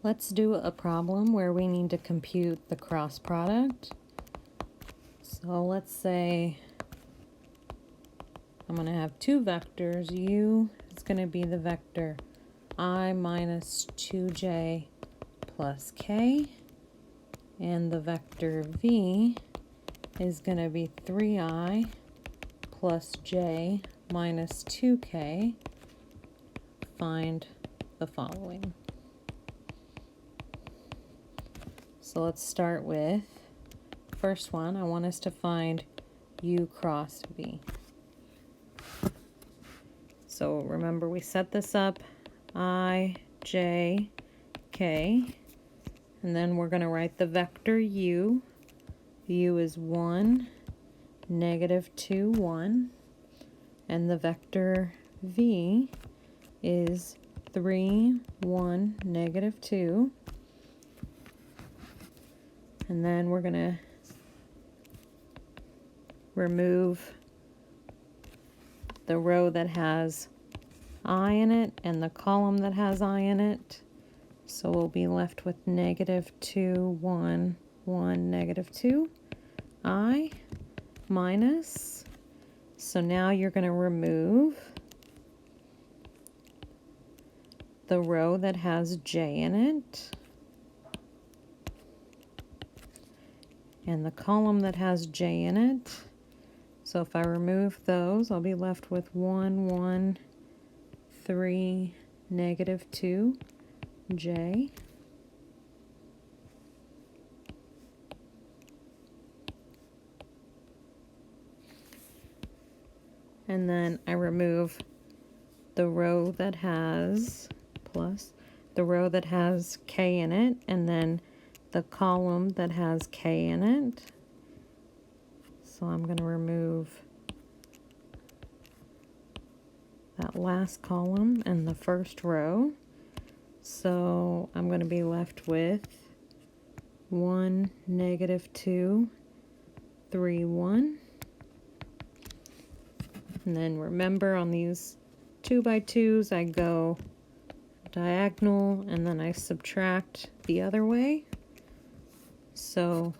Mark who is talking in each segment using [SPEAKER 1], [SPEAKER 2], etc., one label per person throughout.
[SPEAKER 1] Let's do a problem where we need to compute the cross product. So let's say I'm going to have two vectors. U is going to be the vector I minus 2j plus k, and the vector v is going to be 3i plus j minus 2k. Find the following. So let's start with first one. I want us to find u cross v. So remember, we set this up I, j, k, and then we're going to write the vector u. U is 1, negative 2, 1, and the vector v is 3, 1, negative 2. And then we're going to remove the row that has I in it and the column that has I in it. So we'll be left with negative 2, 1, 1, negative 2, I minus. So now you're going to remove the row that has j in it and the column that has j in it. So if I remove those, I'll be left with 1, 1, 3, negative 2, j. And then I remove the row that has plus the row that has k in it, and then the column that has k in it. So I'm going to remove that last column and the first row. So I'm going to be left with 1, negative 2, 3, 1. And then remember, on these 2 by 2s, I go diagonal and then I subtract the other way. So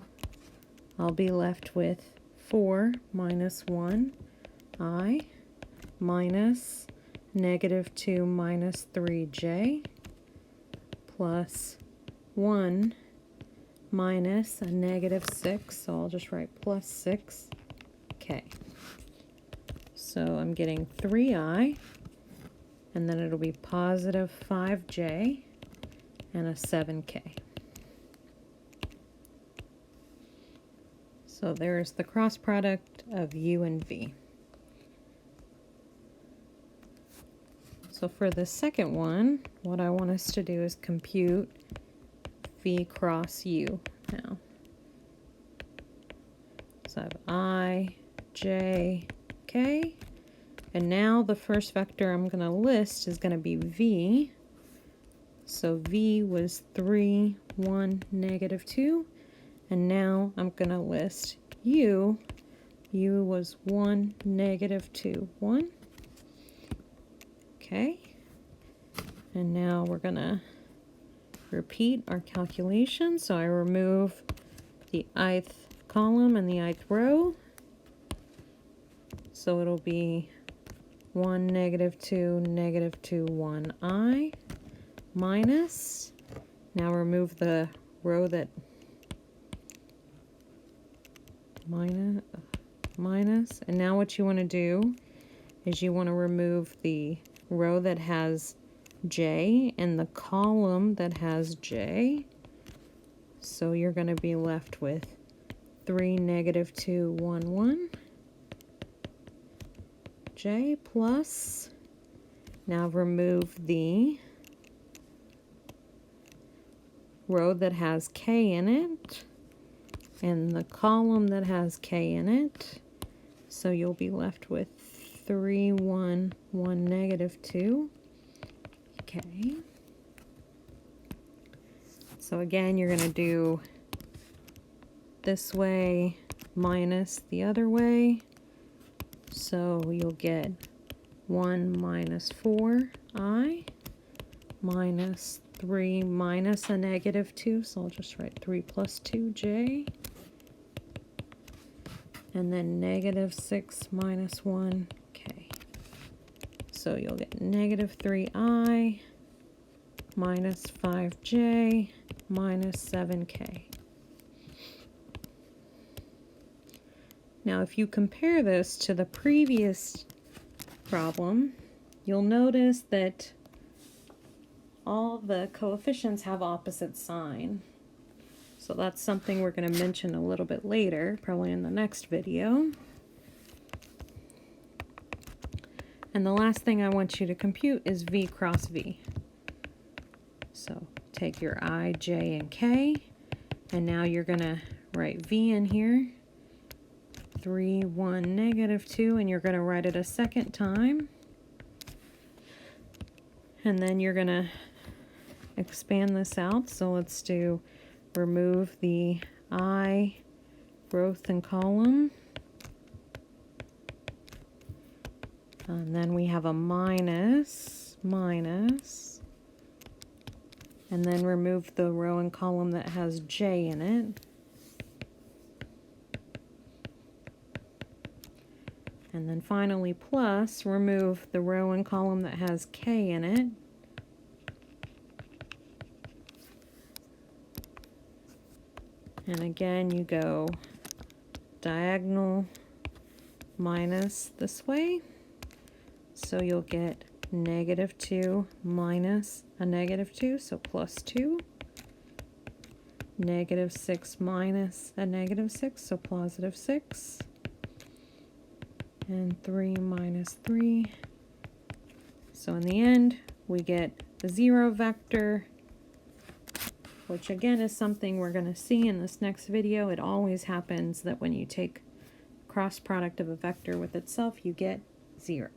[SPEAKER 1] I'll be left with 4 minus 1, I, minus negative 2 minus 3j, plus 1 minus a negative 6, so I'll just write plus 6k. So I'm getting 3i, and then it'll be positive 5j and a 7k. So there's the cross product of u and v. So for the second one, what I want us to do is compute v cross u now. So I have I, j, k, and now the first vector I'm going to list is going to be v. So v was 3, 1, negative 2. And now I'm going to list u. U was 1, negative 2, 1. Okay. And now we're going to repeat our calculation. So I remove the ith column and the ith row. So it'll be 1, negative 2, negative 2, 1, I, minus. Now remove the row that minus, and now what you want to do is you want to remove the row that has j and the column that has j. So you're going to be left with 3, negative 2, 1, 1, j, plus. Now remove the row that has k in it and the column that has k in it. So you'll be left with 3, 1, 1, negative 2. Okay. So again, you're going to do this way minus the other way. So you'll get 1 minus 4i minus 3 minus a negative 2, so I'll just write 3 plus 2j. And then negative 6 minus 1k. So you'll get negative 3i minus 5j minus 7k. Now if you compare this to the previous problem, you'll notice that all the coefficients have opposite sign. So that's something we're going to mention a little bit later, probably in the next video. And the last thing I want you to compute is v cross v. So take your I, j, and k, and now you're going to write v in here. 3, 1, negative 2, and you're going to write it a second time. And then you're going to expand this out. So let's do remove the I growth in column. And then we have a minus, minus. And then remove the row and column that has j in it. And then finally plus, remove the row and column that has k in it. And again, you go diagonal minus this way. So you'll get negative 2 minus a negative 2, so plus 2. Negative 6 minus a negative 6, so positive 6. And 3 minus 3. So in the end, we get the 0 vector, which again is something we're going to see in this next video. It always happens that when you take cross product of a vector with itself, you get 0.